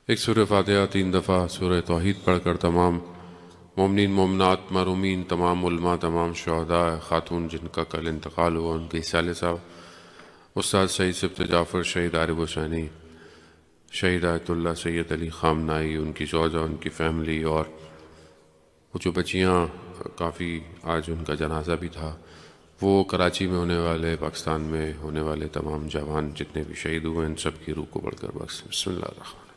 ایک سورہ فاتحہ 3 دفعہ سورہ توحید پڑھ کر تمام مومنین مومنات محرومین تمام علماء تمام شہداء خاتون جن کا کل انتقال ہوا ان کے حصال صاحب استاد سعید سبت جعفر شہید عارف حسینی شہید آیت اللہ سید علی خامنائی ان کی زوجہ ان کی فیملی اور وہ جو بچیاں کافی آج ان کا جنازہ بھی تھا وہ کراچی میں ہونے والے پاکستان میں ہونے والے تمام جوان جتنے بھی شہید ہوئے ان سب کی روح کو بڑھ کر بخش بسم اللہ الرحمن الرحیم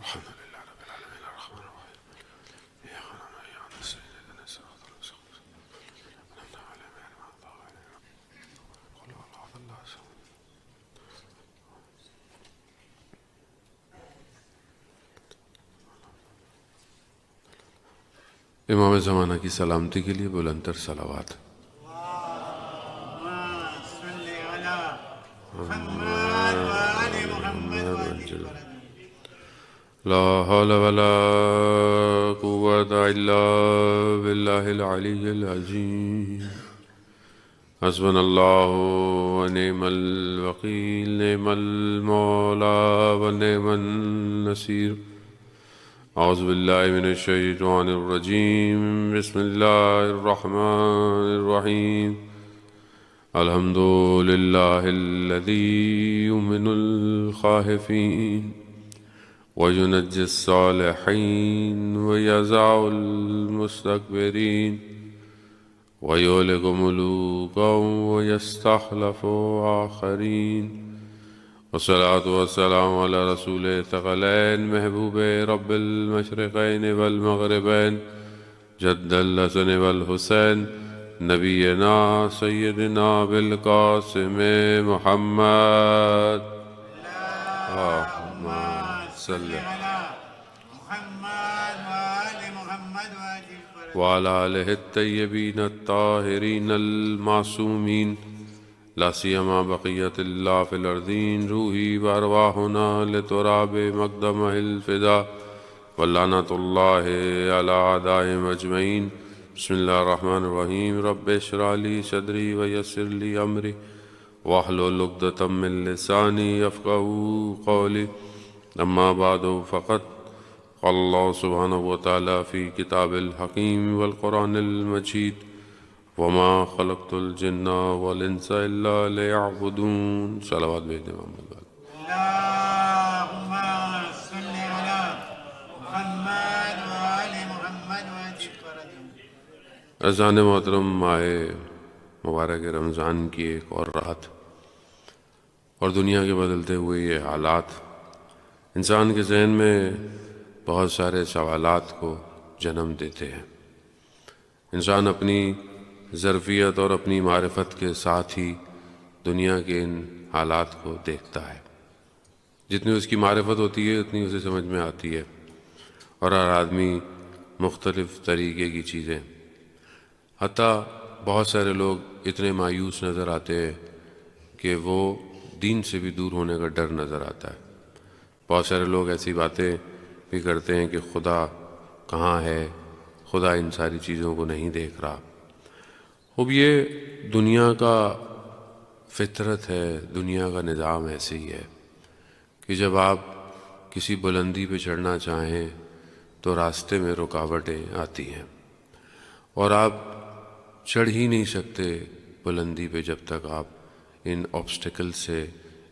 الحمد للہ رب العالمین الرحمن الرحیم إياك نعبد وإياك نستعين اهدنا الصراط المستقيم أنعمت عليهم غير المغضوب عليهم قل هو الله أحد الله الصمد امام زمانہ کی سلامتی کے لیے بلند تر صلوات لا حول ولا قوة إلا بالله العلي العظيم حسبنا الله ونعم الوكيل نعم المولى ونعم النصير أعوذ بالله من الشيطان الرجيم بسم الله الرحمن الرحيم الحمد لله الذي يؤمن الخائفين وينجي الصالحين ويزع المستكبرين ويهلك ملوكا ويستخلف آخرين والصلاة والسلام على رسول الثقلين محبوب رب المشرقين والمغربين جد الحسن والحسين نبينا سيدنا بالقاسم محمد اللهم صل على محمد وآل محمد وعلى آله الطيبين الطاهرين المعصومين لا سيما بقية الله في الأرضين روحي وأرواحنا لتراب مقدمه الفداء ولعنة الله على أعدائهم أجمعين بسم الله الرحمن الرحيم رب اشرح لي صدري ويسر لي أمري واحلل عقدة من لساني يفقهوا قولي أما بعد فقد قال الله سبحانه وتعالى في كتاب الحكيم والقرآن المجيد وما خلقت الجن والإنس إلا ليعبدون صلوات بيد محمد اللهم صل على محمد وآل محمد اذان محترم ماہ مبارک رمضان کی ایک اور رات اور دنیا کے بدلتے ہوئے یہ حالات انسان کے ذہن میں بہت سارے سوالات کو جنم دیتے ہیں۔ انسان اپنی ظرفیت اور اپنی معرفت کے ساتھ ہی دنیا کے ان حالات کو دیکھتا ہے۔ جتنی اس کی معرفت ہوتی ہے اتنی اسے سمجھ میں آتی ہے اور ہر آدمی مختلف طریقے کی چیزیں، حتیٰ بہت سارے لوگ اتنے مایوس نظر آتے ہیں کہ وہ دین سے بھی دور ہونے کا ڈر نظر آتا ہے۔ بہت سارے لوگ ایسی باتیں بھی کرتے ہیں کہ خدا کہاں ہے، خدا ان ساری چیزوں کو نہیں دیکھ رہا۔ اب یہ دنیا کا فطرت ہے، دنیا کا نظام ایسے ہی ہے کہ جب آپ کسی بلندی پہ چڑھنا چاہیں تو راستے میں رکاوٹیں آتی ہیں اور آپ چڑھ ہی نہیں سکتے بلندی پہ جب تک آپ ان آبسٹیکل سے،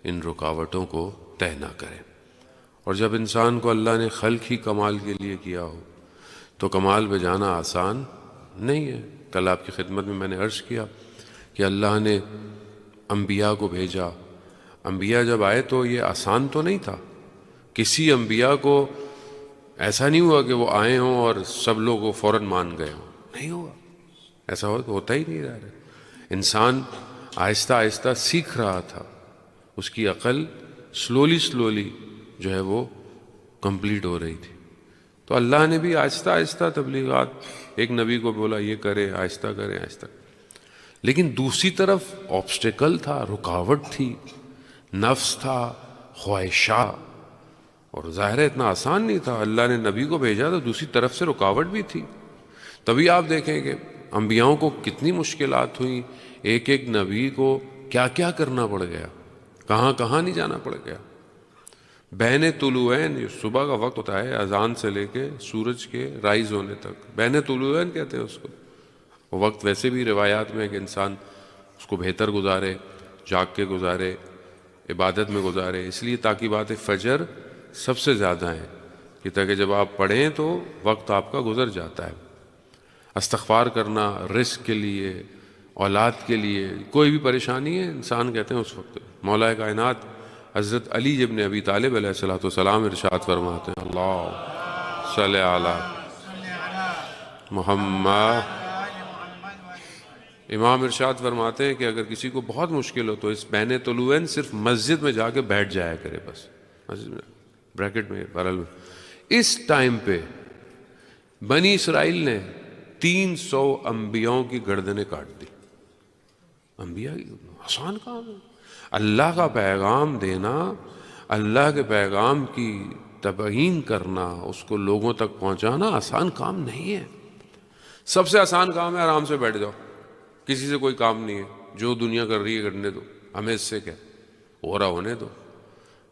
ان رکاوٹوں کو طے نہ کریں۔ اور جب انسان کو اللہ نے خلق ہی کمال کے لیے کیا ہو تو کمال پہ جانا آسان نہیں ہے۔ کل آپ کی خدمت میں میں نے عرض کیا کہ اللہ نے انبیاء کو بھیجا، انبیاء جب آئے تو یہ آسان تو نہیں تھا۔ کسی انبیاء کو ایسا نہیں ہوا کہ وہ آئے ہوں اور سب لوگ وہ فوراً مان گئے ہوں، نہیں ہوا، ایسا ہوتا ہی نہیں رہا۔ انسان آہستہ آہستہ سیکھ رہا تھا، اس کی عقل سلولی جو ہے وہ کمپلیٹ ہو رہی تھی۔ تو اللہ نے بھی آہستہ آہستہ تبلیغات، ایک نبی کو بولا یہ کرے، آہستہ کرے آہستہ، لیکن دوسری طرف آبسٹیکل تھا، رکاوٹ تھی، نفس تھا، خواہشات، اور ظاہر ہے اتنا آسان نہیں تھا۔ اللہ نے نبی کو بھیجا تو دوسری طرف سے رکاوٹ بھی تھی۔ تبھی آپ دیکھیں کہ انبیاؤں کو کتنی مشکلات ہوئیں، ایک ایک نبی کو کیا کیا کرنا پڑ گیا، کہاں کہاں نہیں جانا پڑ گیا۔ بین طلوعین یہ صبح کا وقت ہوتا ہے اذان سے لے کے سورج کے رائز ہونے تک، بین طلوعین کہتے ہیں اس کو۔ وہ وقت ویسے بھی روایات میں ہے کہ انسان اس کو بہتر گزارے، جاگ کے گزارے، عبادت میں گزارے، اس لیے تاکیبات فجر سب سے زیادہ ہیں کہ تاکہ جب آپ پڑھیں تو وقت آپ کا گزر جاتا ہے۔ استغفار کرنا رزق کے لیے، اولاد کے لیے، کوئی بھی پریشانی ہے انسان کہتے ہیں اس وقت مولا کائنات حضرت علی ابن ابی طالب علیہ الصلوۃ والسلام ارشاد فرماتے ہیں اللہ صلی علی محمد۔ امام ارشاد فرماتے ہیں کہ اگر کسی کو بہت مشکل ہو تو اس بین طلوعین صرف مسجد میں جا کے بیٹھ جایا کرے، بس مسجد میں بریکٹ میں بہرحال میں۔ اس ٹائم پہ بنی اسرائیل نے 300 انبیاءوں کی گردنیں کاٹ دی۔ انبیاء کی آسان کام ہے، اللہ کا پیغام دینا، اللہ کے پیغام کی تبیین کرنا، اس کو لوگوں تک پہنچانا آسان کام نہیں ہے۔ سب سے آسان کام ہے آرام سے بیٹھ جاؤ، کسی سے کوئی کام نہیں ہے، جو دنیا کر رہی ہے کرنے دو، ہمیں اس سے کیا، ہو رہا ہونے دو،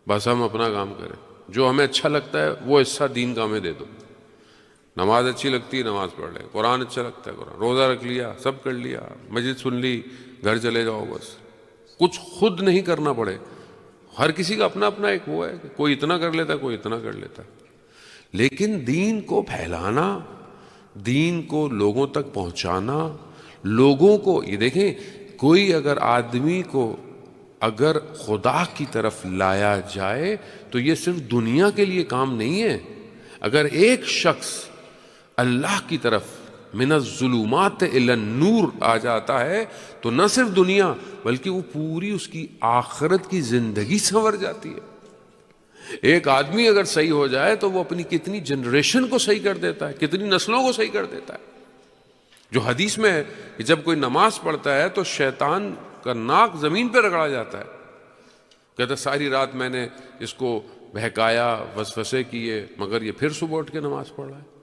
بس ہم اپنا کام کریں، جو ہمیں اچھا لگتا ہے وہ حصہ دین کا ہمیں دے دو۔ نماز اچھی لگتی ہے نماز پڑھ لے، قرآن اچھا لگتا ہے قرآن، روزہ رکھ لیا، سب کر لیا، مسجد سن لی، گھر چلے جاؤ، بس کچھ خود نہیں کرنا پڑے۔ ہر کسی کا اپنا اپنا ایک وہ ہے کہ کوئی اتنا کر لیتا ہے، کوئی اتنا کر لیتا ہے، لیکن دین کو پھیلانا، دین کو لوگوں تک پہنچانا، لوگوں کو یہ دیکھیں، کوئی اگر آدمی کو اگر خدا کی طرف لایا جائے تو یہ صرف دنیا کے لیے کام نہیں ہے۔ اگر ایک شخص اللہ کی طرف من الظلمات الی النور آ جاتا ہے تو نہ صرف دنیا بلکہ وہ پوری اس کی آخرت کی زندگی سنور جاتی ہے۔ ایک آدمی اگر صحیح ہو جائے تو وہ اپنی کتنی جنریشن کو صحیح کر دیتا ہے، کتنی نسلوں کو صحیح کر دیتا ہے۔ جو حدیث میں ہے کہ جب کوئی نماز پڑھتا ہے تو شیطان کا ناک زمین پہ رگڑا جاتا ہے، کہتا ساری رات میں نے اس کو بہکایا، وسوسے کیے، مگر یہ پھر صبح اٹھ کے نماز پڑھ رہا ہے۔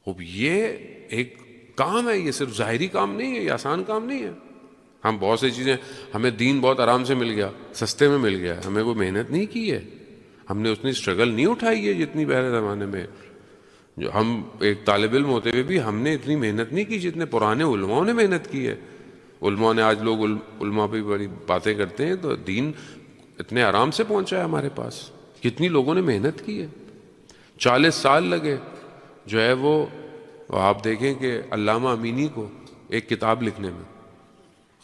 اب یہ ایک کام ہے، یہ صرف ظاہری کام نہیں ہے، یہ آسان کام نہیں ہے۔ ہم بہت سی چیزیں، ہمیں دین بہت آرام سے مل گیا، سستے میں مل گیا، ہمیں کوئی محنت نہیں کی ہے، ہم نے اتنی اسٹرگل نہیں اٹھائی ہے جتنی پہلے زمانے میں۔ جو ہم ایک طالب علم ہوتے ہوئے بھی ہم نے اتنی محنت نہیں کی جتنے پرانے علماؤں نے محنت کی ہے۔ علماء نے، آج لوگ علماء پہ بڑی باتیں کرتے ہیں، تو دین اتنے آرام سے پہنچا ہے ہمارے پاس، کتنی لوگوں نے محنت کی ہے، 40 سال لگے جو ہے وہ آپ دیکھیں کہ علامہ امینی کو ایک کتاب لکھنے میں،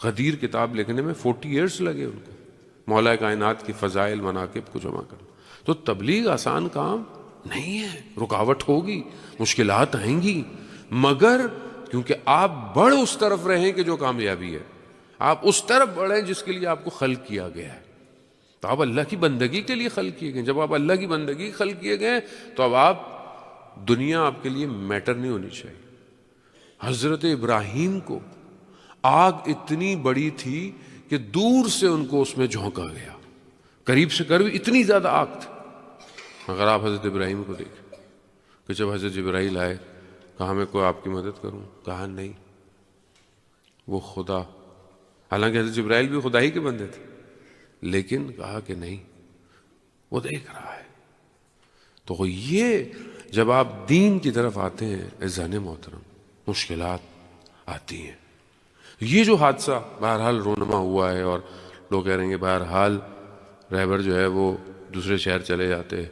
غدیر کتاب لکھنے میں 40 ایئرس لگے ان کو، مولا کائنات کی فضائل مناقب کو جمع کرنا۔ تو تبلیغ آسان کام نہیں ہے، رکاوٹ ہوگی، مشکلات آئیں گی، مگر کیونکہ آپ بڑھ اس طرف رہیں کہ جو کامیابی ہے، آپ اس طرف بڑھیں جس کے لیے آپ کو خلق کیا گیا ہے۔ تو آپ اللہ کی بندگی کے لیے خلق کیے گئے، جب آپ اللہ کی بندگی خلق کیے گئے تو اب آپ دنیا آپ کے لیے میٹر نہیں ہونی چاہیے۔ حضرت ابراہیم کو آگ اتنی بڑی تھی کہ دور سے ان کو اس میں جھونکا گیا، قریب سے قریب اتنی زیادہ آگ تھی، مگر آپ حضرت ابراہیم کو دیکھیں کہ جب حضرت جبرائیل آئے، کہا میں کوئی آپ کی مدد کروں، کہا نہیں، وہ خدا، حالانکہ حضرت جبرائیل بھی خدا ہی کے بندے تھے، لیکن کہا کہ نہیں، وہ دیکھ رہا ہے۔ تو یہ جب آپ دین کی طرف آتے ہیں عزیزان محترم، مشکلات آتی ہیں۔ یہ جو حادثہ بہرحال رونما ہوا ہے، اور لوگ کہہ رہے ہیں کہ بہرحال رہبر جو ہے وہ دوسرے شہر چلے جاتے،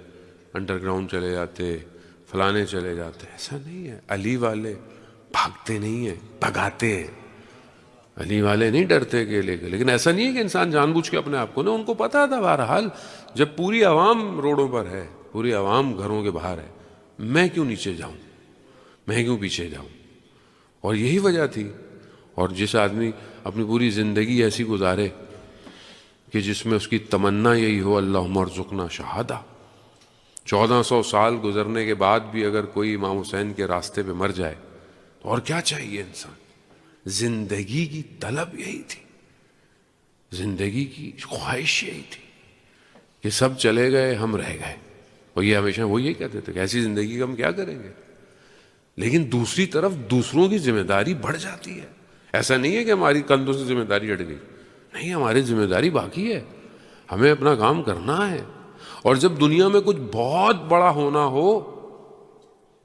انڈر گراؤنڈ چلے جاتے، فلانے چلے جاتے، ایسا نہیں ہے۔ علی والے بھاگتے نہیں ہیں، بھگاتے ہیں۔ علی والے نہیں ڈرتے کہ لیکن ایسا نہیں ہے کہ انسان جان بوجھ کے اپنے آپ کو، نا ان کو پتا تھا بہرحال جب پوری عوام روڈوں پر ہے، پوری عوام گھروں کے باہر ہے، میں کیوں نیچے جاؤں، میں کیوں پیچھے جاؤں۔ اور یہی وجہ تھی۔ اور جس آدمی اپنی پوری زندگی ایسی گزارے کہ جس میں اس کی تمنا یہی ہو اللہم ارزقنا شہادہ، 1400 سال گزرنے کے بعد بھی اگر کوئی امام حسین کے راستے پہ مر جائے تو اور کیا چاہیے انسان۔ زندگی کی طلب یہی تھی، زندگی کی خواہش یہی تھی کہ سب چلے گئے ہم رہ گئے، اور یہ ہمیشہ وہ یہی کہتے تھے کہ ایسی زندگی کا ہم کیا کریں گے۔ لیکن دوسری طرف دوسروں کی ذمہ داری بڑھ جاتی ہے۔ ایسا نہیں ہے کہ ہماری کندھوں سے ذمہ داری ہٹ گئی، نہیں، ہماری ذمہ داری باقی ہے، ہمیں اپنا کام کرنا ہے۔ اور جب دنیا میں کچھ بہت بڑا ہونا ہو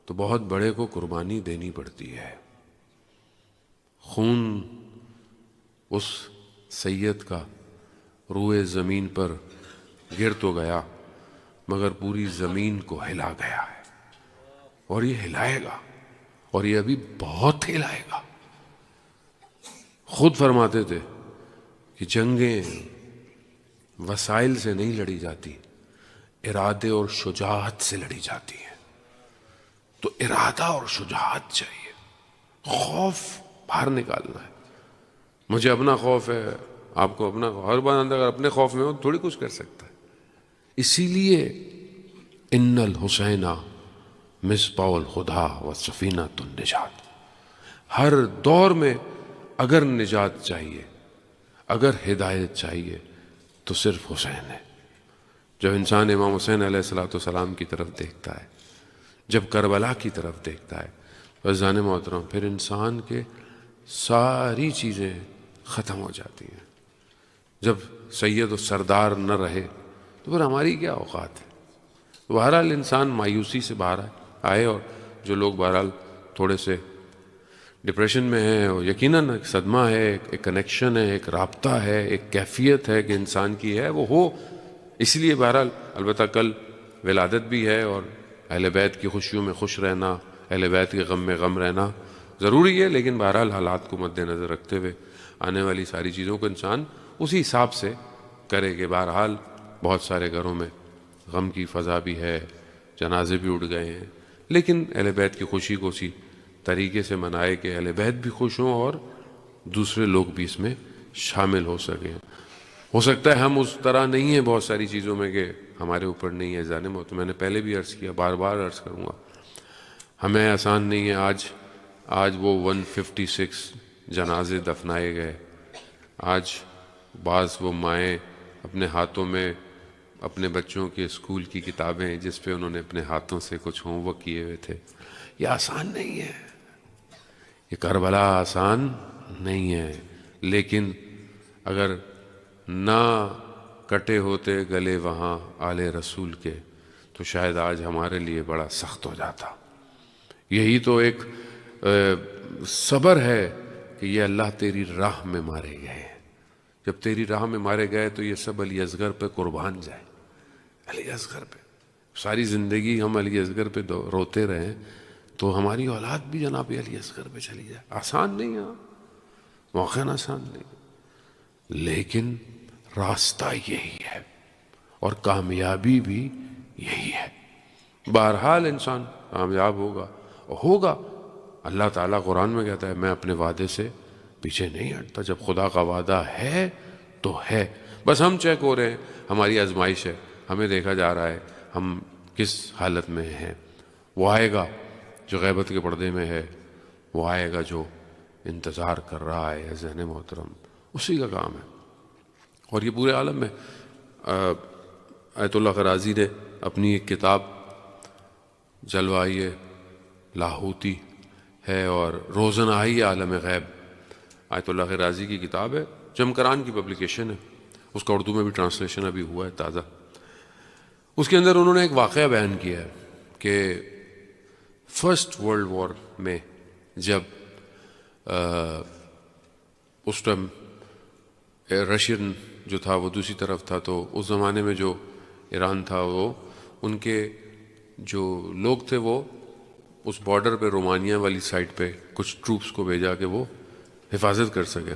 تو بہت بڑے کو قربانی دینی پڑتی ہے. خون اس سید کا روئے زمین پر گر تو گیا مگر پوری زمین کو ہلا گیا ہے، اور یہ ہلائے گا، اور یہ ابھی بہت ہلائے گا. خود فرماتے تھے کہ جنگیں وسائل سے نہیں لڑی جاتی، ارادے اور شجاعت سے لڑی جاتی ہیں. تو ارادہ اور شجاعت چاہیے، خوف باہر نکالنا ہے. مجھے اپنا خوف ہے، آپ کو اپنا خوف. ہر بندہ اگر اپنے خوف میں ہو تھوڑی کچھ کر سکتا ہے. اسی لیے ان الحسین مصباح الخدا و سفینۃ النجات. ہر دور میں اگر نجات چاہیے، اگر ہدایت چاہیے تو صرف حسین ہے. جب انسان امام حسین علیہ الصلوۃ والسلام کی طرف دیکھتا ہے، جب کربلا کی طرف دیکھتا ہے، عزیزان محترم، پھر انسان کے ساری چیزیں ختم ہو جاتی ہیں. جب سید و سردار نہ رہے تو پھر ہماری کیا اوقات ہے. بہرحال انسان مایوسی سے باہر آئے، اور جو لوگ بہرحال تھوڑے سے ڈپریشن میں ہیں، اور یقیناً ایک صدمہ ہے، ایک کنیکشن ہے، ایک رابطہ ہے، ایک کیفیت ہے کہ انسان کی ہے، وہ ہو. اس لیے بہرحال البتہ کل ولادت بھی ہے، اور اہل بیت کی خوشیوں میں خوش رہنا، اہل بیت کے غم میں غم رہنا ضروری ہے. لیکن بہرحال حالات کو مد نظر رکھتے ہوئے آنے والی ساری چیزوں کو انسان اسی حساب سے کرے کہ بہرحال بہت سارے گھروں میں غم کی فضا بھی ہے، جنازے بھی اٹھ گئے ہیں، لیکن اہل بیت کی خوشی کو اسی طریقے سے منائے کہ اہل بیت بھی خوش ہوں اور دوسرے لوگ بھی اس میں شامل ہو سکیں. ہو سکتا ہے ہم اس طرح نہیں ہیں بہت ساری چیزوں میں کہ ہمارے اوپر نہیں ہے جانے میں. تو میں نے پہلے بھی عرض کیا، بار بار عرض کروں گا، ہمیں آسان نہیں ہے. آج وہ 156 جنازے دفنائے گئے. آج بعض وہ مائیں اپنے ہاتھوں میں اپنے بچوں کے اسکول کی کتابیں جس پہ انہوں نے اپنے ہاتھوں سے کچھ ہوم ورک کیے ہوئے تھے، یہ آسان نہیں ہے. یہ کربلا آسان نہیں ہے. لیکن اگر نہ کٹے ہوتے گلے وہاں آل رسول کے تو شاید آج ہمارے لیے بڑا سخت ہو جاتا. یہی تو ایک صبر ہے کہ یہ اللہ تیری راہ میں مارے گئے. جب تیری راہ میں مارے گئے تو یہ سب علی اصغر پہ قربان جائے. علی اصغر پہ ساری زندگی ہم علی اصغر پہ روتے رہیں تو ہماری اولاد بھی جناب علی اصغر پہ چلی جائے. آسان نہیں ہے، موقع آسان نہیں، لیکن راستہ یہی ہے اور کامیابی بھی یہی ہے. بہرحال انسان کامیاب ہوگا. اللہ تعالیٰ قرآن میں کہتا ہے میں اپنے وعدے سے پیچھے نہیں ہٹتا. جب خدا کا وعدہ ہے تو ہے. بس ہم چیک ہو رہے ہیں، ہماری آزمائش ہے، ہمیں دیکھا جا رہا ہے ہم کس حالت میں ہیں. وہ آئے گا جو غیبت کے پردے میں ہے، وہ آئے گا جو انتظار کر رہا ہے. ذہن محترم، اسی کا کام ہے. اور یہ پورے عالم میں آیت اللہ قرازی نے اپنی ایک کتاب جلوائے لاہوتی ہے اور روزنائی عالم غیب، آیت اللہ قرازی کی کتاب ہے، جمکران کی پبلیکیشن ہے. اس کا اردو میں بھی ٹرانسلیشن ابھی ہوا ہے تازہ. اس کے اندر انہوں نے ایک واقعہ بیان کیا ہے کہ فرسٹ ورلڈ وار میں جب اس ٹائم رشین جو تھا وہ دوسری طرف تھا، تو اس زمانے میں جو ایران تھا وہ ان کے جو لوگ تھے وہ اس بارڈر پہ رومانیہ والی سائڈ پہ کچھ ٹروپس کو بھیجا کہ وہ حفاظت کر سکے.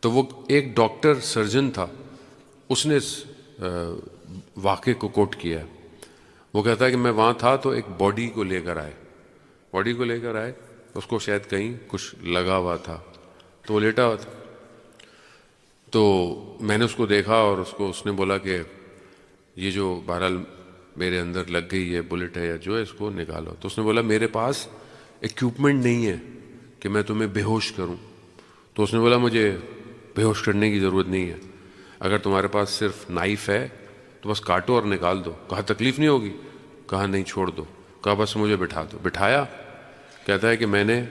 تو وہ ایک ڈاکٹر سرجن تھا، اس نے اس واقعے کو کوٹ کیا. وہ کہتا ہے کہ میں وہاں تھا تو ایک باڈی کو لے کر آئے، اس کو شاید کہیں کچھ لگا ہوا تھا تو وہ لیٹا ہوا تھا. تو میں نے اس کو دیکھا اور اس نے بولا کہ یہ جو بہرحال میرے اندر لگ گئی ہے بلٹ ہے یا جو ہے، اس کو نکالو. تو اس نے بولا میرے پاس ایکوپمنٹ نہیں ہے کہ میں تمہیں بے ہوش کروں. تو اس نے بولا مجھے بے ہوش کرنے کی ضرورت نہیں ہے، اگر تمہارے پاس صرف نائف ہے تو بس کاٹو اور نکال دو. کہا تکلیف نہیں ہوگی؟ کہا نہیں چھوڑ دو. کہا بس مجھے بٹھا دو. بٹھایا. کہتا ہے کہ میں نے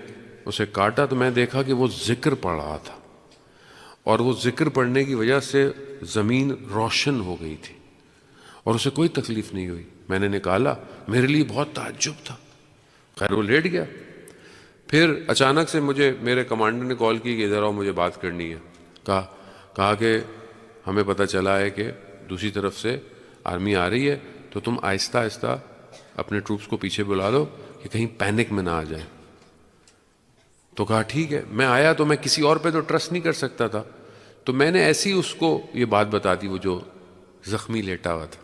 اسے کاٹا تو میں دیکھا کہ وہ ذکر پڑھ رہا تھا، اور وہ ذکر پڑھنے کی وجہ سے زمین روشن ہو گئی تھی، اور اسے کوئی تکلیف نہیں ہوئی. میں نے نکالا, میرے لیے بہت تعجب تھا. خیر وہ لیٹ گیا. پھر اچانک سے مجھے میرے کمانڈر نے کال کی کہ ادھر آؤ, مجھے بات کرنی ہے. کہا کہ ہمیں پتہ چلا ہے کہ دوسری طرف سے آرمی آ رہی ہے, تو تم آہستہ آہستہ اپنے ٹروپس کو پیچھے بلا دو کہ کہیں پینک میں نہ آ جائیں. تو کہا ٹھیک ہے. میں آیا تو میں کسی اور پہ تو ٹرسٹ نہیں کر سکتا تھا, تو میں نے ایسی اس کو یہ بات بتا دی, وہ جو زخمی لیٹا ہوا تھا.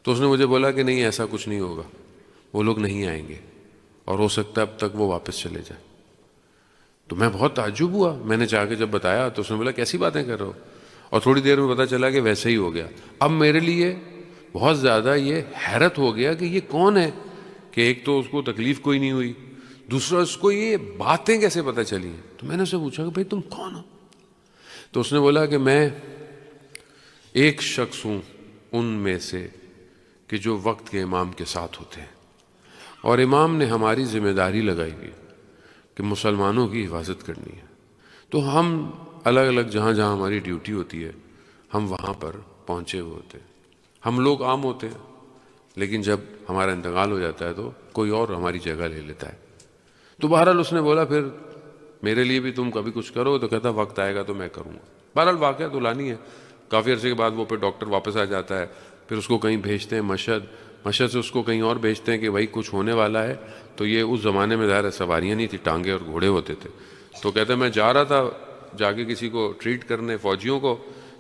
تو اس نے مجھے بولا کہ نہیں ایسا کچھ نہیں ہوگا, وہ لوگ نہیں آئیں گے, اور ہو سکتا ہے اب تک وہ واپس چلے جائیں. تو میں بہت تعجب ہوا. میں نے جا کے جب بتایا تو اس نے بولا کیسی باتیں کر رہے ہو, اور تھوڑی دیر میں پتہ چلا کہ ویسے ہی ہو گیا. اب میرے لیے بہت زیادہ یہ حیرت ہو گیا کہ یہ کون ہے, کہ ایک تو اس کو تکلیف کوئی نہیں ہوئی, دوسرا اس کو یہ باتیں کیسے پتہ چلی ہیں. تو میں نے اسے پوچھا کہ بھائی تم کون ہو. تو اس نے بولا کہ میں ایک شخص ہوں ان میں سے کہ جو وقت کے امام کے ساتھ ہوتے ہیں, اور امام نے ہماری ذمہ داری لگائی ہوئی کہ مسلمانوں کی حفاظت کرنی ہے. تو ہم الگ الگ جہاں جہاں ہماری ڈیوٹی ہوتی ہے ہم وہاں پر پہنچے ہوئے ہوتے ہیں. ہم لوگ عام ہوتے ہیں, لیکن جب ہمارا انتقال ہو جاتا ہے تو کوئی اور ہماری جگہ لے لیتا ہے. تو بہرحال اس نے بولا پھر میرے لیے بھی تم کبھی کچھ کرو. تو کہتا وقت آئے گا تو میں کروں گا. بہرحال واقعہ تو لانی ہے. کافی عرصے کے بعد وہ پھر ڈاکٹر واپس آ جاتا ہے, پھر اس کو کہیں بھیجتے ہیں مشہد سے اس کو کہیں اور بھیجتے ہیں کہ بھائی کچھ ہونے والا ہے. تو یہ اس زمانے میں ظاہر سواریاں نہیں تھی, ٹانگے اور گھوڑے ہوتے تھے. تو کہتے ہیں میں جا رہا تھا جا کے کسی کو ٹریٹ کرنے فوجیوں کو,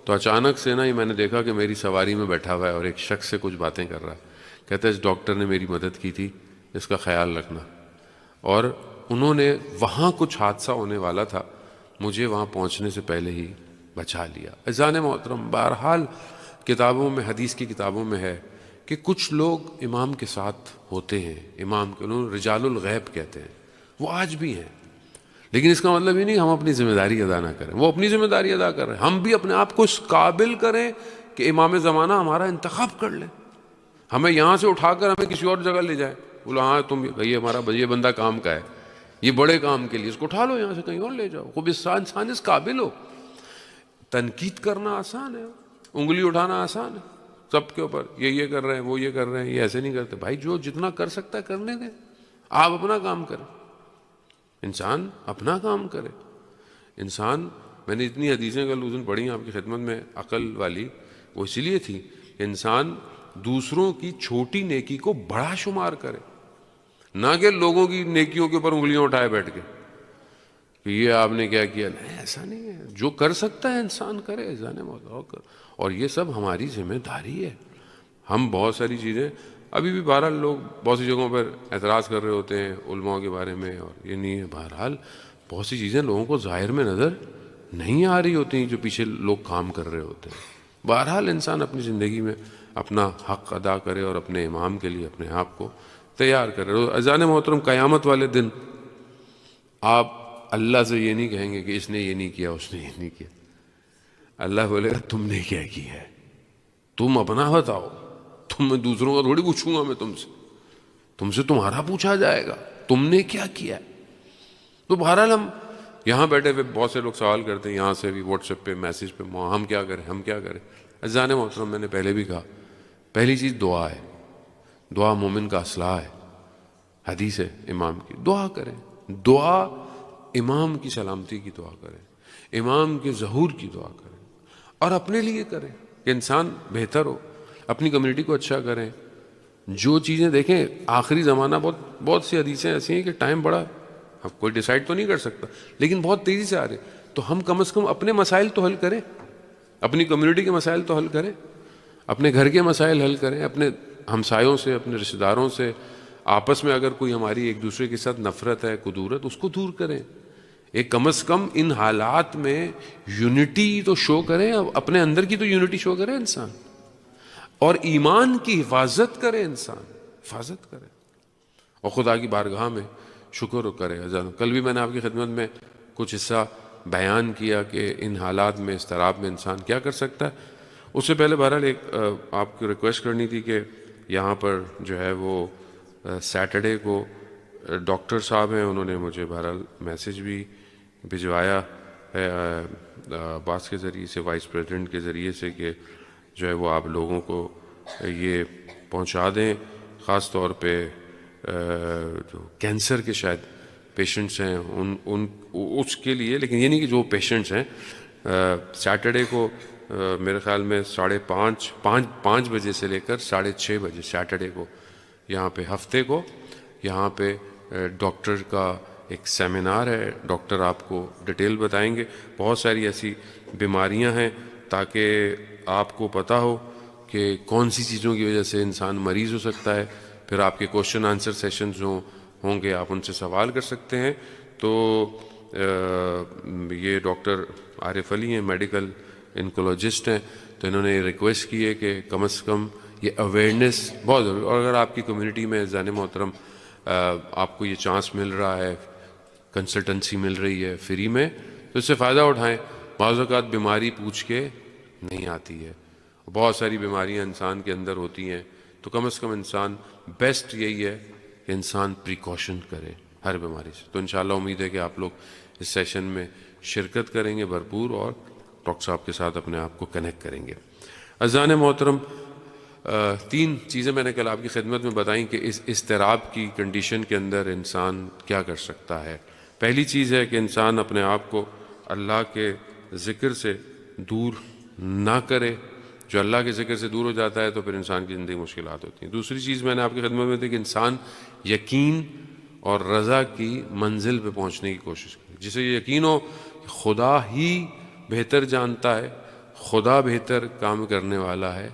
تو اچانک سے نا میں نے دیکھا کہ میری سواری میں بیٹھا ہوا ہے اور ایک شخص سے کچھ باتیں کر رہا ہے. کہتا ہے اس ڈاکٹر نے میری مدد کی تھی, اس کا خیال رکھنا. اور انہوں نے وہاں کچھ حادثہ ہونے والا تھا, مجھے وہاں پہنچنے سے پہلے ہی بچا لیا. عزیزان محترم, بہرحال کتابوں میں, حدیث کی کتابوں میں ہے کہ کچھ لوگ امام کے ساتھ ہوتے ہیں. امام کے انہوں نے رجال الغیب کہتے ہیں, وہ آج بھی ہیں. لیکن اس کا مطلب یہ نہیں ہم اپنی ذمہ داری ادا نہ کریں. وہ اپنی ذمہ داری ادا کر رہے ہیں, ہم بھی اپنے آپ کو اس قابل کریں کہ امام زمانہ ہمارا انتخاب کر لیں. ہمیں یہاں سے اٹھا کر ہمیں کسی اور جگہ لے جائے, بولا ہاں تم یہ ہمارا یہ بندہ کام کا ہے, یہ بڑے کام کے لیے, اس کو اٹھا لو یہاں سے کہیں اور لے جاؤ. خوب انسان اس قابل ہو. تنقید کرنا آسان ہے, انگلی اٹھانا آسان ہے سب کے اوپر, یہ کر رہے ہیں, وہ یہ کر رہے ہیں, یہ ایسے نہیں کرتے. بھائی جو جتنا کر سکتا ہے کرنے دیں, آپ اپنا کام کریں. انسان اپنا کام کرے. انسان, میں نے اتنی حدیثیں کل اس دن پڑھی آپ کی خدمت میں عقل والی, وہ اسی لیے تھی کہ انسان دوسروں کی چھوٹی نیکی کو بڑا شمار کرے, نہ کہ لوگوں کی نیکیوں کے اوپر انگلیاں اٹھائے بیٹھ کے کہ یہ آپ نے کیا کیا. نہیں, ایسا نہیں ہے. جو کر سکتا ہے انسان کرے, جانے موت. اور یہ سب ہماری ذمہ داری ہے. ہم بہت ساری چیزیں ابھی بھی بہرحال لوگ بہت سی جگہوں پر اعتراض کر رہے ہوتے ہیں علماء کے بارے میں, اور یہ نہیں ہے. بہرحال بہت سی چیزیں لوگوں کو ظاہر میں نظر نہیں آ رہی ہوتی ہیں جو پیچھے لوگ کام کر رہے ہوتے ہیں. بہرحال انسان اپنی زندگی میں اپنا حق ادا کرے اور اپنے امام کے لیے اپنے آپ کو تیار کرے. عزیزان محترم, قیامت والے دن آپ اللہ سے یہ نہیں کہیں گے کہ اس نے یہ نہیں کیا, اس نے یہ نہیں کیا. اللہ بولے گا تم نے کیا کیا ہے, تم اپنا بتاؤ. میں دوسروں کا تھوڑی پوچھوں گا, میں تم سے تمہارا پوچھا جائے گا تم نے کیا کیا. تو بہرحال ہم یہاں بیٹھے ہوئے بہت سے لوگ سوال کرتے ہیں, یہاں سے بھی واٹس ایپ پہ میسیج پہ, ہم کیا کریں. عزیزان محترم, میں نے پہلے بھی کہا, پہلی چیز دعا ہے. دعا مومن کا اسلحہ ہے. حدیث ہے امام کی, دعا کریں. دعا امام کی سلامتی کی دعا کریں, امام کے ظہور کی دعا کریں, اور اپنے لیے کریں کہ انسان بہتر ہو, اپنی کمیونٹی کو اچھا کریں. جو چیزیں دیکھیں آخری زمانہ, بہت سی حدیثیں ایسی ہیں کہ ٹائم بڑا, اب کوئی ڈیسائیڈ تو نہیں کر سکتا, لیکن بہت تیزی سے آ رہے. تو ہم کم از کم اپنے مسائل تو حل کریں, اپنی کمیونٹی کے مسائل تو حل کریں, اپنے گھر کے مسائل حل کریں, اپنے ہمسایوں سے, اپنے رشتہ داروں سے. آپس میں اگر کوئی ہماری ایک دوسرے کے ساتھ نفرت ہے, کدورت, اس کو دور کریں. ایک کم از کم ان حالات میں یونٹی تو شو کریں, اپنے اندر کی تو یونٹی شو کرے انسان, اور ایمان کی حفاظت کرے انسان, حفاظت کرے, اور خدا کی بارگاہ میں شکر کرے. کل بھی میں نے آپ کی خدمت میں کچھ حصہ بیان کیا کہ ان حالات میں, اضطراب میں انسان کیا کر سکتا ہے. اس سے پہلے بہرحال ایک آپ کو ریکویسٹ کرنی تھی کہ یہاں پر جو ہے وہ سیٹرڈے کو ڈاکٹر صاحب ہیں, انہوں نے مجھے بہرحال میسیج بھی بھجوایا ہے عباس کے ذریعے سے, وائس پریزیڈنٹ کے ذریعے سے, کہ جو ہے وہ آپ لوگوں کو یہ پہنچا دیں، خاص طور پہ جو کینسر کے شاید پیشنٹس ہیں ان اس کے لیے، لیکن یہ نہیں کہ جو پیشنٹس ہیں سیٹرڈے کو میرے خیال میں 5:30 بجے سے لے کر 6:30 بجے سیٹرڈے کو یہاں پہ ہفتے کو یہاں پہ ڈاکٹر کا ایک سیمینار ہے. ڈاکٹر آپ کو ڈیٹیل بتائیں گے. بہت ساری ایسی بیماریاں ہیں تاکہ آپ کو پتہ ہو کہ کون سی چیزوں کی وجہ سے انسان مریض ہو سکتا ہے. پھر آپ کے کوشچن آنسر سیشنز ہوں گے، آپ ان سے سوال کر سکتے ہیں. تو یہ ڈاکٹر عارف علی ہیں، میڈیکل انکولوجسٹ ہیں، تو انہوں نے ریکویسٹ کی ہے کہ کم از کم یہ اویئرنیس بہت ضروری. اور اگر آپ کی کمیونٹی میں زان محترم آپ کو یہ چانس مل رہا ہے، کنسلٹنسی مل رہی ہے فری میں، تو اس سے فائدہ اٹھائیں. بعض اوقات بیماری پوچھ کے نہیں آتی ہے، بہت ساری بیماریاں انسان کے اندر ہوتی ہیں، تو کم از کم انسان بیسٹ یہی ہے کہ انسان پریکاشن کرے ہر بیماری سے. تو انشاءاللہ امید ہے کہ آپ لوگ اس سیشن میں شرکت کریں گے بھرپور، اور ڈاکٹر صاحب کے ساتھ اپنے آپ کو کنیکٹ کریں گے. عزیزان محترم، 3 چیزیں میں نے کل آپ کی خدمت میں بتائیں کہ اس اضطراب کی کنڈیشن کے اندر انسان کیا کر سکتا ہے. پہلی چیز ہے کہ انسان اپنے آپ کو اللہ کے ذکر سے دور نہ کرے. جو اللہ کے ذکر سے دور ہو جاتا ہے تو پھر انسان کی زندگی مشکلات ہوتی ہیں. دوسری چیز میں نے آپ کی خدمت میں دی کہ انسان یقین اور رضا کی منزل پہ پہنچنے کی کوشش کرے. جسے یہ یقین ہو کہ خدا ہی بہتر جانتا ہے، خدا بہتر کام کرنے والا ہے،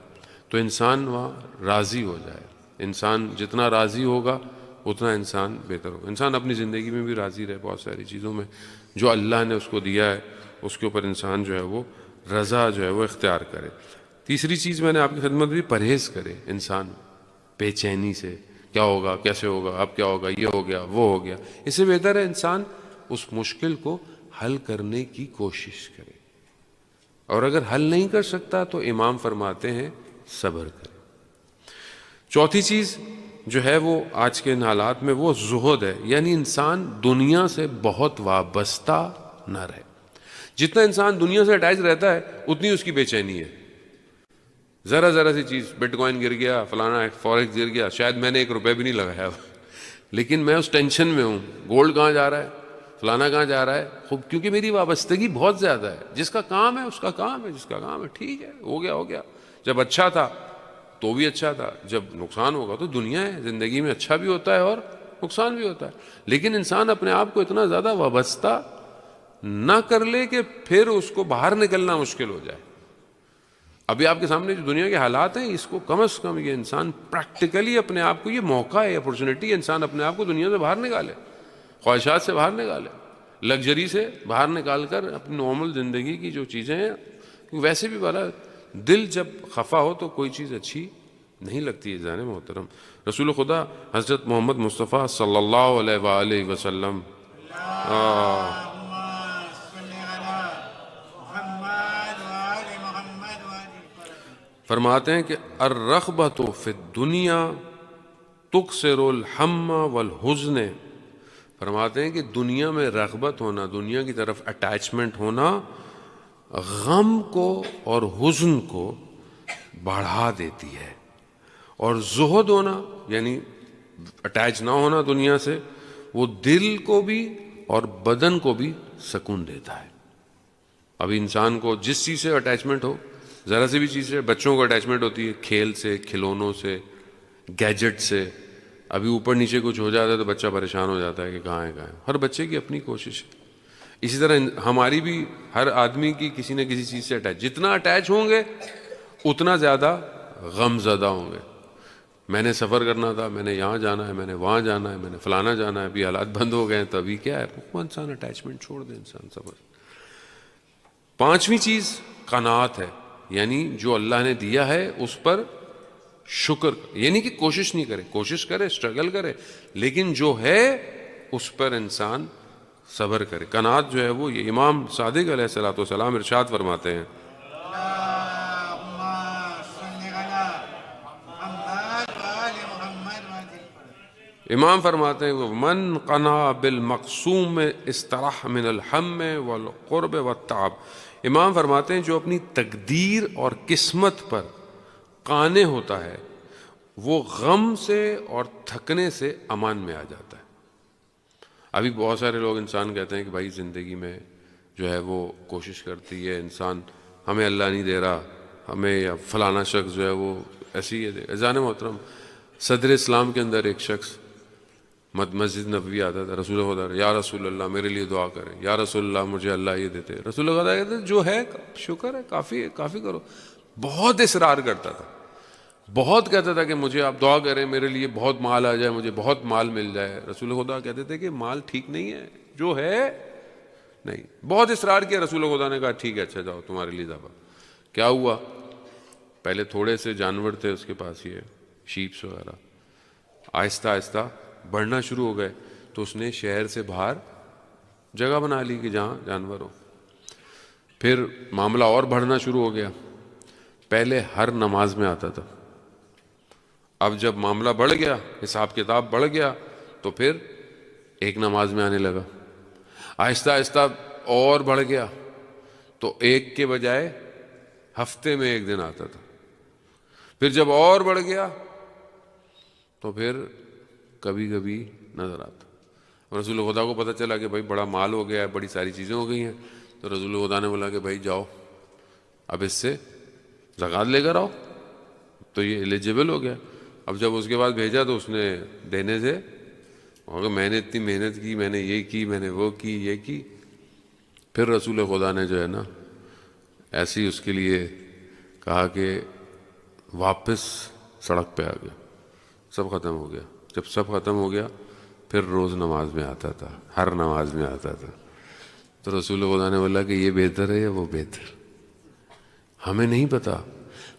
تو انسان وہاں راضی ہو جائے. انسان جتنا راضی ہوگا اتنا انسان بہتر ہوگا. انسان اپنی زندگی میں بھی راضی رہے، بہت ساری چیزوں میں جو اللہ نے اس کو دیا ہے اس کے اوپر انسان جو ہے وہ رضا جو ہے وہ اختیار کرے. تیسری چیز میں نے آپ کی خدمت بھی پرہیز کرے. انسان بے چینی سے کیا ہوگا، کیسے ہوگا، اب کیا ہوگا، یہ ہو گیا، وہ ہو گیا، اس سے بہتر ہے انسان اس مشکل کو حل کرنے کی کوشش کرے. اور اگر حل نہیں کر سکتا تو امام فرماتے ہیں صبر کرے. چوتھی چیز جو ہے وہ آج کے ان حالات میں وہ زہد ہے، یعنی انسان دنیا سے بہت وابستہ نہ رہے. جتنا انسان دنیا سے اٹیچ رہتا ہے اتنی اس کی بے چینی ہے. ذرا سی چیز، بٹ کوائن گر گیا، فلانا فوریکس گر گیا، شاید میں نے 1 روپے بھی نہیں لگایا لیکن میں اس ٹینشن میں ہوں، گولڈ کہاں جا رہا ہے، فلانا کہاں جا رہا ہے، خوب کیونکہ میری وابستگی بہت زیادہ ہے. جس کا کام ہے اس کا کام ہے، جس کا کام ہے ٹھیک ہے، ہو گیا. جب اچھا تھا تو بھی اچھا تھا، جب نقصان ہوگا تو دنیا ہے، زندگی میں اچھا بھی ہوتا ہے اور نقصان بھی ہوتا ہے. لیکن انسان اپنے آپ کو اتنا زیادہ وابستہ نہ کر لے کہ پھر اس کو باہر نکلنا مشکل ہو جائے. ابھی آپ کے سامنے جو دنیا کے حالات ہیں، اس کو کم از کم یہ انسان پریکٹیکلی اپنے آپ کو، یہ موقع ہے، اپورچونٹی ہے، انسان اپنے آپ کو دنیا سے باہر نکالے، خواہشات سے باہر نکالے، لگژری سے باہر نکال کر اپنی نارمل زندگی کی جو چیزیں ہیں. ویسے بھی والا دل جب خفا ہو تو کوئی چیز اچھی نہیں لگتی ہے. جان محترم، رسول خدا حضرت محمد مصطفیٰ صلی اللہ علیہ وآلہ وسلم فرماتے ہیں کہ الرغبۃ فی الدنیا تکسر الہم والحزن. فرماتے ہیں کہ دنیا میں رغبت ہونا، دنیا کی طرف اٹیچمنٹ ہونا، غم کو اور حزن کو بڑھا دیتی ہے. اور زہد ہونا یعنی اٹیچ نہ ہونا دنیا سے، وہ دل کو بھی اور بدن کو بھی سکون دیتا ہے. ابھی انسان کو جس چیز سے اٹیچمنٹ ہو، ذرا سی بھی چیز سے، بچوں کو اٹیچمنٹ ہوتی ہے کھیل سے، کھلونوں سے، گیجٹ سے. ابھی اوپر نیچے کچھ ہو جاتا ہے تو بچہ پریشان ہو جاتا ہے کہ کہاں ہے. ہر بچے کی اپنی کوشش ہے. اسی طرح ہماری بھی، ہر آدمی کی کسی نہ کسی چیز سے جتنا اٹیچ ہوں گے اتنا زیادہ غم زدہ ہوں گے. میں نے سفر کرنا تھا، میں نے یہاں جانا ہے، میں نے وہاں جانا ہے، میں نے فلانا جانا ہے، ابھی حالات بند ہو گئے ہیں تو ابھی کیا ہے، وہ انسان اٹیچمنٹ چھوڑ دے، انسان سفر. 5ویں چیز قناعت ہے، یعنی جو اللہ نے دیا ہے اس پر شکر. یعنی کہ کوشش نہیں کرے، کوشش کرے، اسٹرگل کرے، لیکن جو ہے اس پر انسان صبر کرے. قناعت جو ہے وہ، یہ امام صادق علیہ الصلوۃ والسلام ارشاد فرماتے ہیں، امام فرماتے ہیں من قنع بالمقسوم استراح من الہم والقرب والتعب. امام فرماتے ہیں جو اپنی تقدیر اور قسمت پر قانع ہوتا ہے وہ غم سے اور تھکنے سے امان میں آ جاتا ہے۔ ابھی بہت سارے لوگ انسان کہتے ہیں کہ بھائی زندگی میں جو ہے وہ کوشش کرتی ہے انسان، ہمیں اللہ نہیں دے رہا، ہمیں یا فلانا شخص جو ہے وہ ایسی ہے۔ اذان محترم، صدر اسلام کے اندر ایک شخص مسجد نبوی آتا تھا، رسول خدا یا رسول اللہ میرے لیے دعا کریں، یا رسول اللہ مجھے اللہ یہ دیتے، رسول خدا کہتے جو ہے شکر ہے، کافی ہے، کافی کرو۔ بہت اصرار کرتا تھا، بہت کہتا تھا کہ مجھے آپ دعا کریں میرے لیے بہت مال آ جائے، مجھے بہت مال مل جائے۔ رسول خدا کہتے تھے کہ مال ٹھیک نہیں ہے، جو ہے نہیں۔ بہت اصرار کیا، رسول خدا نے کہا ٹھیک ہے، اچھا جاؤ تمہارے لیے ذبح۔ کیا ہوا؟ پہلے تھوڑے سے جانور تھے اس کے پاس، یہ شیپس وغیرہ، آہستہ آہستہ بڑھنا شروع ہو گئے، تو اس نے شہر سے باہر جگہ بنا لی کہ جہاں جانور ہو۔ پھر معاملہ اور بڑھنا شروع ہو گیا، پہلے ہر نماز میں آتا تھا، اب جب معاملہ بڑھ گیا، حساب کتاب بڑھ گیا، تو پھر ایک نماز میں آنے لگا، آہستہ آہستہ اور بڑھ گیا، تو ایک کے بجائے ہفتے میں ایک دن آتا تھا۔ پھر جب اور بڑھ گیا تو پھر کبھی کبھی نظر آتا۔ رسول خدا کو پتہ چلا کہ بھائی بڑا مال ہو گیا ہے، بڑی ساری چیزیں ہو گئی ہیں، تو رسول خدا نے بولا کہ بھائی جاؤ اب اس سے زکوٰۃ لے کر آؤ، تو یہ ایلیجیبل ہو گیا۔ اب جب اس کے بعد بھیجا تو اس نے دینے سے، اور میں نے اتنی محنت کی، میں نے یہ کی، میں نے وہ کی، یہ کی۔ پھر رسول خدا نے جو ہے نا ایسی اس کے لیے کہا کہ واپس سڑک پہ آ گیا، سب ختم ہو گیا۔ جب سب ختم ہو گیا پھر روز نماز میں آتا تھا، ہر نماز میں آتا تھا۔ تو رسول خدا نے بولا کہ یہ بہتر ہے یا وہ بہتر، ہمیں نہیں پتا۔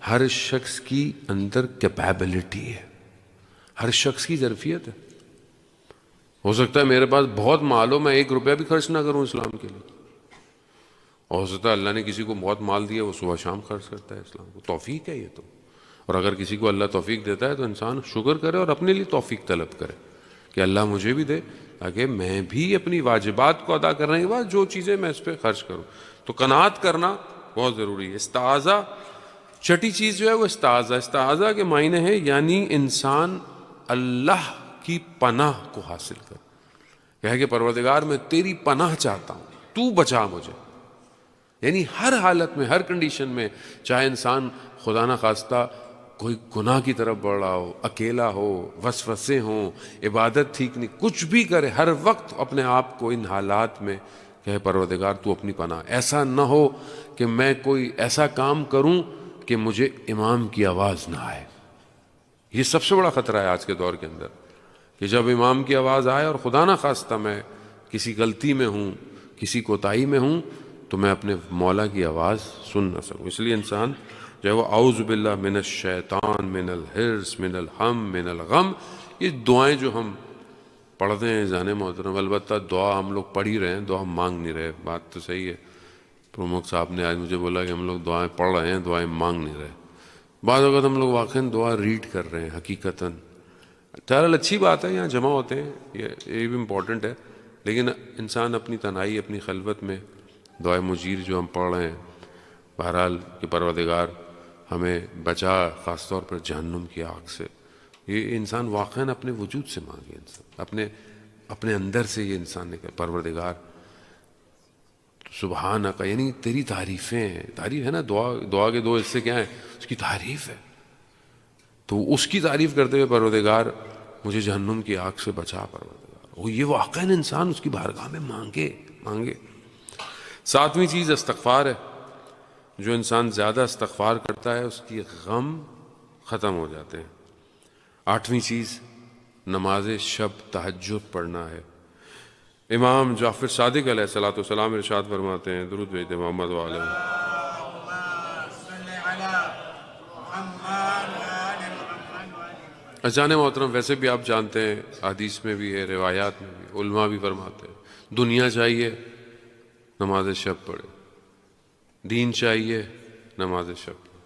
ہر شخص کی اندر کیپیبلٹی ہے، ہر شخص کی ظرفیت ہے۔ ہو سکتا ہے میرے پاس بہت مال ہو، میں 1 روپیہ بھی خرچ نہ کروں اسلام کے لیے، اور ہو سکتا ہے اللہ نے کسی کو بہت مال دیا، وہ صبح شام خرچ کرتا ہے اسلام کو، توفیق ہے یہ تو۔ اور اگر کسی کو اللہ توفیق دیتا ہے تو انسان شکر کرے اور اپنے لیے توفیق طلب کرے کہ اللہ مجھے بھی دے، تاکہ میں بھی اپنی واجبات کو ادا کرنے کے بعد جو چیزیں میں اس پہ خرچ کروں۔ تو قناعت کرنا بہت ضروری ہے۔ استعاذہ، چھٹی چیز جو ہے وہ استعاذہ۔ استعاذہ کے معنی ہے یعنی انسان اللہ کی پناہ کو حاصل کر، کہے کہ پروردگار میں تیری پناہ چاہتا ہوں، تو بچا مجھے۔ یعنی ہر حالت میں، ہر کنڈیشن میں، چاہے انسان خدا نہ خواستہ کوئی گناہ کی طرف بڑھ رہا ہو، اکیلا ہو، وسوسے ہوں، عبادت ٹھیک نہیں، کچھ بھی کرے، ہر وقت اپنے آپ کو ان حالات میں کہ پروردگار تو اپنی پناہ۔ ایسا نہ ہو کہ میں کوئی ایسا کام کروں کہ مجھے امام کی آواز نہ آئے۔ یہ سب سے بڑا خطرہ ہے آج کے دور کے اندر، کہ جب امام کی آواز آئے اور خدا نہ خواستہ میں کسی غلطی میں ہوں، کسی کوتاہی میں ہوں، تو میں اپنے مولا کی آواز سن نہ سکوں۔ اس لیے انسان جو ہے وہ اعوذ باللہ من الشیطان من الحرص من الہم من الغم، یہ دعائیں جو ہم پڑھتے ہیں جان محترم، البتہ دعا ہم لوگ پڑھ ہی رہے ہیں، دعا ہم مانگ نہیں رہے، بات تو صحیح ہے۔ پرمکھ صاحب نے آج مجھے بولا کہ ہم لوگ دعائیں پڑھ رہے ہیں، دعائیں مانگ نہیں رہے۔ بعض اوقات ہم لوگ واقعاً دعا ریڈ کر رہے ہیں حقیقتاً، بہرحال اچھی بات ہے، یہاں جمع ہوتے ہیں، یہ بھی امپورٹنٹ ہے، لیکن انسان اپنی تنہائی، اپنی خلوت میں دعائے مجیر جو ہم پڑھ رہے ہیں، بہرحال کہ پروردگار ہمیں بچا خاص طور پر جہنم کی آگ سے، یہ انسان واقعاً اپنے وجود سے مانگے، انسان اپنے اندر سے یہ انسان نے کہا پروردگار سبحانک، یعنی تیری تعریفیں ہیں، تعریف ہے نا، دعا کے 2 حصے کیا ہیں؟ اس کی تعریف ہے، تو اس کی تعریف کرتے ہوئے پروردگار مجھے جہنم کی آگ سے بچا پروردگار، وہ یہ واقعاً انسان اس کی بارگاہ میں مانگے۔ 7ویں چیز استغفار ہے۔ جو انسان زیادہ استغفار کرتا ہے اس کی غم ختم ہو جاتے ہیں۔ 8ویں چیز نماز شب تہجد پڑھنا ہے۔ امام جعفر صادق علیہ الصلوۃ والسلام ارشاد فرماتے ہیں، درود بھیجتے محمد وعلیہ اجان محترم، ویسے بھی آپ جانتے ہیں، حدیث میں بھی ہے، روایات میں بھی، علماء بھی فرماتے ہیں، دنیا چاہیے نماز شب پڑھے، دین چاہیے نماز شب پڑھے،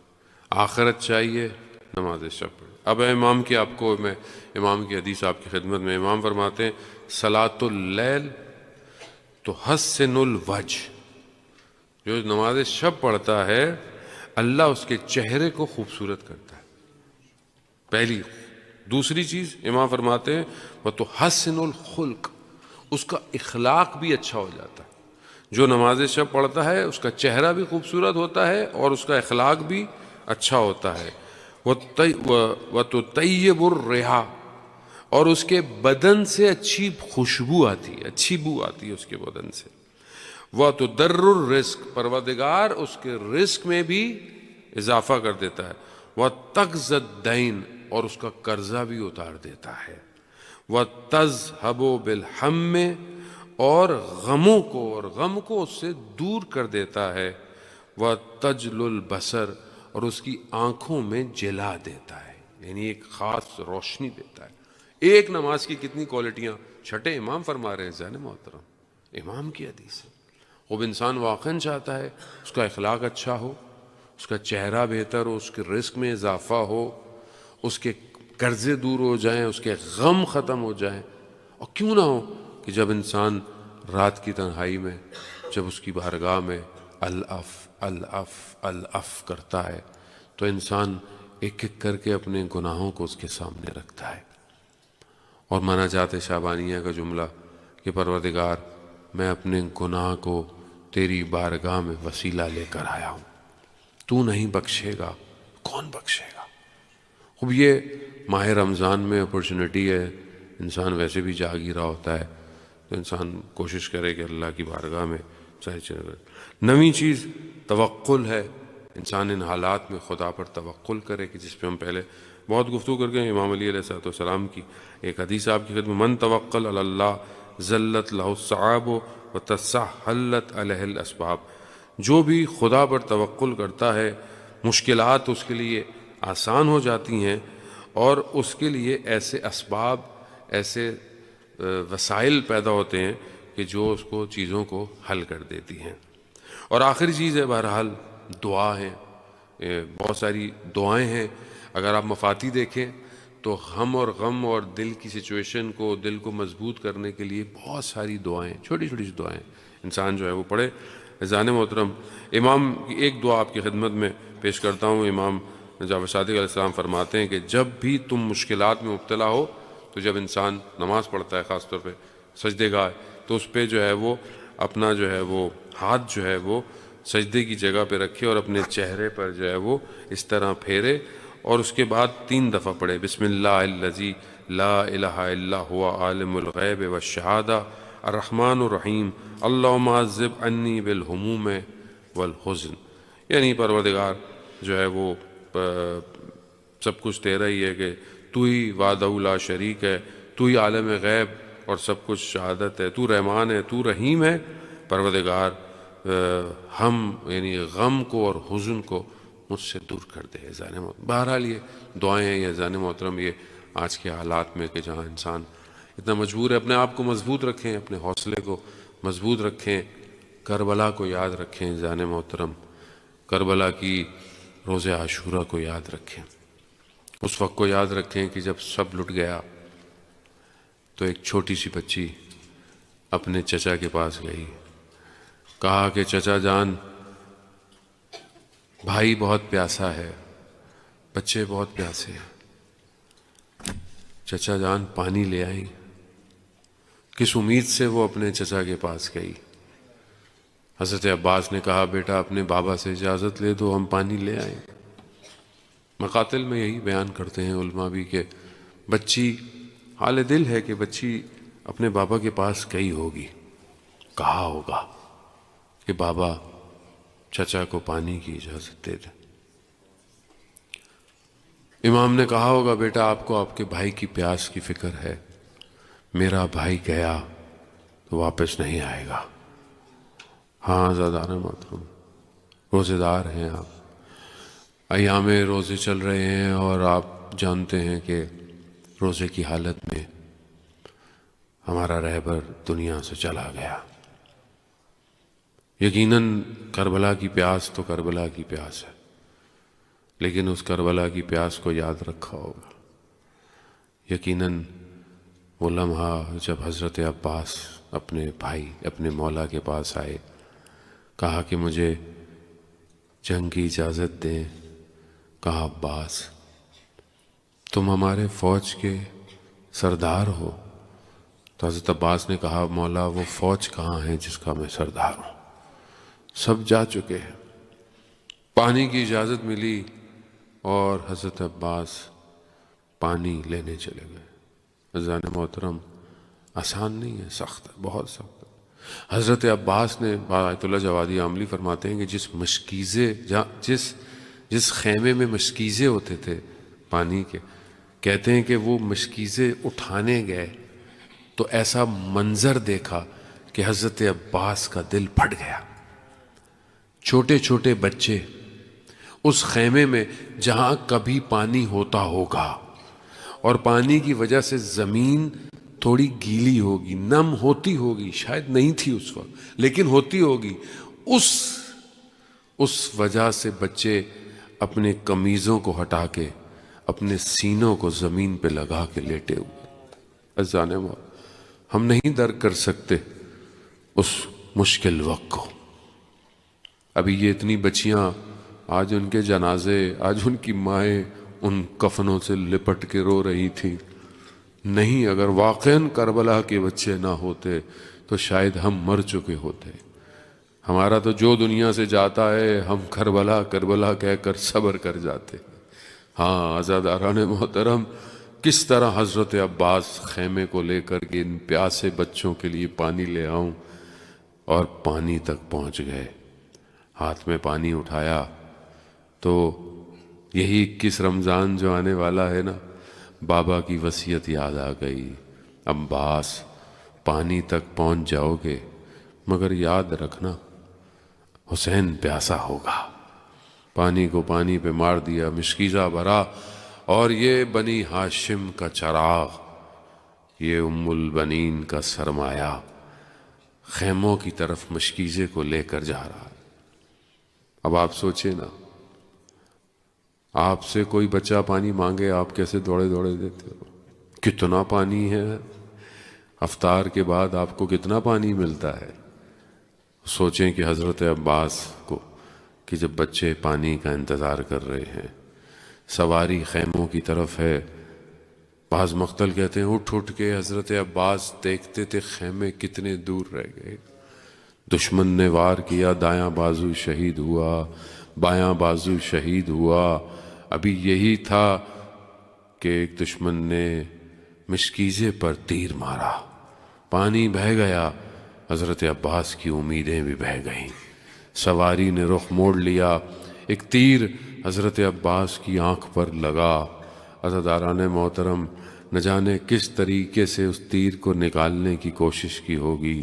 آخرت چاہیے نماز شب پڑھے۔ اب امام کی آپ کو میں امام کی حدیث آپ کی خدمت میں، امام فرماتے ہیں صلاۃ اللیل تو حسن الوجہ، جو نماز شب پڑھتا ہے اللہ اس کے چہرے کو خوبصورت کرتا ہے۔ پہلی. دوسری چیز امام فرماتے ہیں وہ تو حسن الخلق، اس کا اخلاق بھی اچھا ہو جاتا ہے. جو نماز شب پڑھتا ہے اس کا چہرہ بھی خوبصورت ہوتا ہے اور اس کا اخلاق بھی اچھا ہوتا ہے. وَتُطَيِّبُ الرِّحَ، اور اس کے بدن سے اچھی خوشبو آتی ہے، اچھی بو آتی ہے اس کے بدن سے. وَتُدَرُّ الرِّزْقَ، پروردگار اس کے رزق میں بھی اضافہ کر دیتا ہے. وَتَقْضِ الدَّيْنَ، اور اس کا قرضہ بھی اتار دیتا ہے. وَتَذْهَبُ بِالْحَمِّ، اور غم کو اس سے دور کر دیتا ہے. وَتَجْلُ الْبَصَرَ، اور اس کی آنکھوں میں جلا دیتا ہے، یعنی ایک خاص روشنی دیتا ہے. ایک نماز کی کتنی کوالٹیاں چھٹے امام فرما رہے ہیں ذہن محترم، امام کی حدیث ہے. خوب انسان واقعاً چاہتا ہے اس کا اخلاق اچھا ہو، اس کا چہرہ بہتر ہو، اس کے رزق میں اضافہ ہو، اس کے قرضے دور ہو جائیں، اس کے غم ختم ہو جائیں. اور کیوں نہ ہو کہ جب انسان رات کی تنہائی میں جب اس کی بارگاہ میں الاف الاف الاف کرتا ہے تو انسان ایک ایک کر کے اپنے گناہوں کو اس کے سامنے رکھتا ہے اور مناجات شعبانیہ کا جملہ کہ پروردگار میں اپنے گناہ کو تیری بارگاہ میں وسیلہ لے کر آیا ہوں، تو نہیں بخشے گا کون بخشے گا. خوب یہ ماہ رمضان میں اپرچونٹی ہے، انسان ویسے بھی جاگ ہی رہا ہوتا ہے تو انسان کوشش کرے کہ اللہ کی بارگاہ میں چاہے چلے. نویں چیز توکل ہے، انسان ان حالات میں خدا پر توکل کرے کہ جس پہ ہم پہلے بہت گفتگو کر گئے. امام علیہ علیہ السلام کی ایک حدیث آپ کی خدمت، من توکل علی اللہ ذلت لہ الصعاب وتسہلت علیہ الاسباب، جو بھی خدا پر توکل کرتا ہے مشکلات اس کے لیے آسان ہو جاتی ہیں اور اس کے لیے ایسے اسباب، ایسے وسائل پیدا ہوتے ہیں کہ جو اس کو چیزوں کو حل کر دیتی ہیں. اور آخری چیز ہے بہرحال دعا ہے. بہت ساری دعائیں ہیں، اگر آپ مفاتی دیکھیں تو ہم اور غم اور دل کی سچویشن کو، دل کو مضبوط کرنے کے لیے بہت ساری دعائیں، چھوٹی چھوٹی سی دعائیں انسان جو ہے وہ پڑھے. ذہن محترم، امام کی ایک دعا آپ کی خدمت میں پیش کرتا ہوں. امام جعفر صادق علیہ السلام فرماتے ہیں کہ جب بھی تم مشکلات میں مبتلا ہو تو جب انسان نماز پڑھتا ہے خاص طور پہ سجدے گاہ، تو اس پہ جو ہے وہ اپنا جو ہے وہ ہاتھ جو ہے وہ سجدے کی جگہ پہ رکھے اور اپنے چہرے پر جو ہے وہ اس طرح پھیرے اور اس کے بعد 3 دفعہ پڑھے بسم اللہ الذی لا الہ الا هو عالم الغیب والشہادہ الرحمن الرحیم اللہم عذب عنی بالہموم والحزن. یعنی پروردگار جو ہے وہ سب کچھ تیرا ہی ہے کہ تو ہی وحدہ لا شریک ہے، تو ہی عالم غیب اور سب کچھ شہادت ہے، تو رحمان ہے، تو رحیم ہے. پروردگار ہم یعنی غم کو اور حزن کو مجھ سے دور کر دے. بہرحال یہ دعائیں ہیں، یہ ذہن محترم، یہ آج کے حالات میں کہ جہاں انسان اتنا مجبور ہے، اپنے آپ کو مضبوط رکھیں، اپنے حوصلے کو مضبوط رکھیں، کربلا کو یاد رکھیں. ذہن محترم، کربلا کی روز عاشورہ کو یاد رکھیں، اس وقت کو یاد رکھیں کہ جب سب لٹ گیا تو ایک چھوٹی سی بچی اپنے چچا کے پاس گئی، کہا کہ چچا جان بھائی بہت پیاسا ہے، بچے بہت پیاسے ہیں، چچا جان پانی لے آئیں. کس امید سے وہ اپنے چچا کے پاس گئی؟ حضرت عباس نے کہا بیٹا اپنے بابا سے اجازت لے دو، ہم پانی لے آئیں. مقاتل میں یہی بیان کرتے ہیں علماء بھی کہ بچی حال دل ہے کہ بچی اپنے بابا کے پاس گئی ہوگی، کہا ہوگا کہ بابا چچا کو پانی کی اجازت دے دیں. امام نے کہا ہوگا بیٹا آپ کو آپ کے بھائی کی پیاس کی فکر ہے، میرا بھائی گیا تو واپس نہیں آئے گا. ہاں زادان محترم، روزے دار ہیں آپ، ایام روزے چل رہے ہیں اور آپ جانتے ہیں کہ روزے کی حالت میں ہمارا رہبر دنیا سے چلا گیا. یقیناً کربلا کی پیاس تو کربلا کی پیاس ہے، لیکن اس کربلا کی پیاس کو یاد رکھا ہوگا. یقیناً وہ لمحہ جب حضرت عباس اپنے بھائی اپنے مولا کے پاس آئے، کہا کہ مجھے جنگ کی اجازت دیں، کہا عباس تم ہمارے فوج کے سردار ہو۔ تو حضرت عباس نے کہا مولا وہ فوج کہاں ہے جس کا میں سردار ہوں، سب جا چکے ہیں۔ پانی کی اجازت ملی اور حضرت عباس پانی لینے چلے گئے۔ عزیزان محترم، آسان نہیں ہے، سخت ہے، بہت سخت ہے۔ حضرت عباس نے، آیت اللہ جوادی عاملی فرماتے ہیں کہ جس خیمے میں مشکیزے ہوتے تھے پانی کے، کہتے ہیں کہ وہ مشکیزے اٹھانے گئے تو ایسا منظر دیکھا کہ حضرت عباس کا دل پھٹ گیا۔ چھوٹے چھوٹے بچے اس خیمے میں جہاں کبھی پانی ہوتا ہوگا، اور پانی کی وجہ سے زمین تھوڑی گیلی ہوگی، نم ہوتی ہوگی، شاید نہیں تھی اس وقت لیکن ہوتی ہوگی، اس وجہ سے بچے اپنے قمیضوں کو ہٹا کے اپنے سینوں کو زمین پہ لگا کے لیٹے ہوئے۔ عزیزان ہم نہیں درک کر سکتے اس مشکل وقت کو۔ ابھی یہ اتنی بچیاں، آج ان کے جنازے، آج ان کی مائیں ان کفنوں سے لپٹ کے رو رہی تھی۔ نہیں، اگر واقعاً کربلا کے بچے نہ ہوتے تو شاید ہم مر چکے ہوتے۔ ہمارا تو جو دنیا سے جاتا ہے ہم کربلا کربلا کہہ کر صبر کر جاتے۔ ہاں عزاداران محترم، کس طرح حضرت عباس خیمے کو لے کر کے ان پیاسے بچوں کے لیے پانی لے آؤں، اور پانی تک پہنچ گئے۔ ہاتھ میں پانی اٹھایا تو یہی 21 رمضان جو آنے والا ہے نا، بابا کی وصیت یاد آ گئی، عباس پانی تک پہنچ جاؤ گے مگر یاد رکھنا حسین پیاسا ہوگا۔ پانی کو پانی پہ مار دیا، مشکیزہ بھرا، اور یہ بنی ہاشم کا چراغ، یہ ام البنین کا سرمایہ خیموں کی طرف مشکیزے کو لے کر جا رہا ہے۔ اب آپ سوچیں نا، آپ سے کوئی بچہ پانی مانگے آپ کیسے دوڑے دوڑے دیتے ہو؟ کتنا پانی ہے، افطار کے بعد آپ کو کتنا پانی ملتا ہے۔ سوچیں کہ حضرت عباس کو، کہ جب بچے پانی کا انتظار کر رہے ہیں، سواری خیموں کی طرف ہے، بعض مقتل کہتے ہیں اٹھ اٹھ کے حضرت عباس دیکھتے تھے خیمے کتنے دور رہ گئے۔ دشمن نے وار کیا، دایاں بازو شہید ہوا، بایاں بازو شہید ہوا۔ ابھی یہی تھا کہ ایک دشمن نے مشکیزے پر تیر مارا، پانی بہہ گیا، حضرت عباس کی امیدیں بھی بہہ گئیں۔ سواری نے رخ موڑ لیا، ایک تیر حضرت عباس کی آنکھ پر لگا۔ عزاداران محترم، نہ جانے کس طریقے سے اس تیر کو نکالنے کی کوشش کی ہوگی۔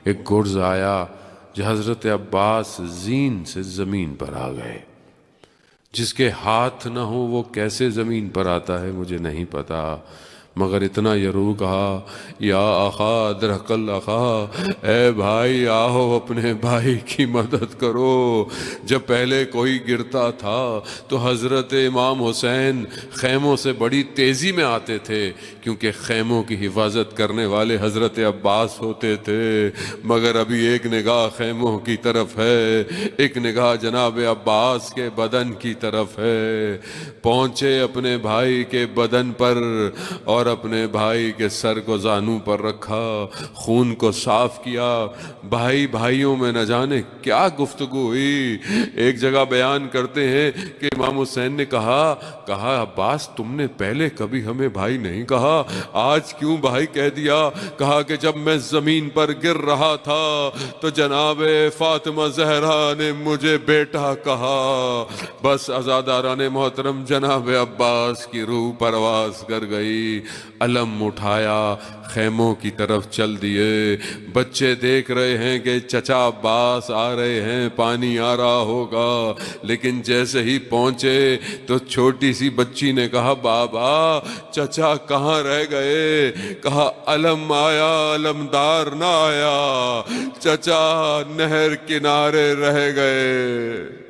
ایک گرز آیا جو حضرت عباس زین سے زمین پر آ گئے۔ جس کے ہاتھ نہ ہو وہ کیسے زمین پر آتا ہے مجھے نہیں پتا، مگر اتنا ضرور کہا یا اخا ادرک الاخا، اے بھائی آؤ اپنے بھائی کی مدد کرو۔ جب پہلے کوئی گرتا تھا تو حضرت امام حسین خیموں سے بڑی تیزی میں آتے تھے، کیونکہ خیموں کی حفاظت کرنے والے حضرت عباس ہوتے تھے۔ مگر ابھی ایک نگاہ خیموں کی طرف ہے، ایک نگاہ جناب عباس کے بدن کی طرف ہے۔ پہنچے اپنے بھائی کے بدن پر اور اپنے بھائی کے سر کو زانو پر رکھا، خون کو صاف کیا۔ بھائی بھائیوں میں نہ جانے کیا گفتگو ہوئی۔ ایک جگہ بیان کرتے ہیں کہ امام حسین نے کہا عباس تم نے پہلے کبھی ہمیں بھائی نہیں کہا، آج کیوں بھائی کہہ دیا؟ کہا کہ جب میں زمین پر گر رہا تھا تو جناب فاطمہ زہرا نے مجھے بیٹا کہا۔ بس عزاداران محترم، جناب عباس کی روح پرواز کر گئی۔ علم اٹھایا، خیموں کی طرف چل دیے۔ بچے دیکھ رہے ہیں کہ چچا عباس آ رہے ہیں، پانی آ رہا ہوگا، لیکن جیسے ہی پہنچے تو چھوٹی سی بچی نے کہا بابا چچا کہاں رہ گئے؟ کہا علم آیا، علمدار نہ آیا، چچا نہر کنارے رہ گئے۔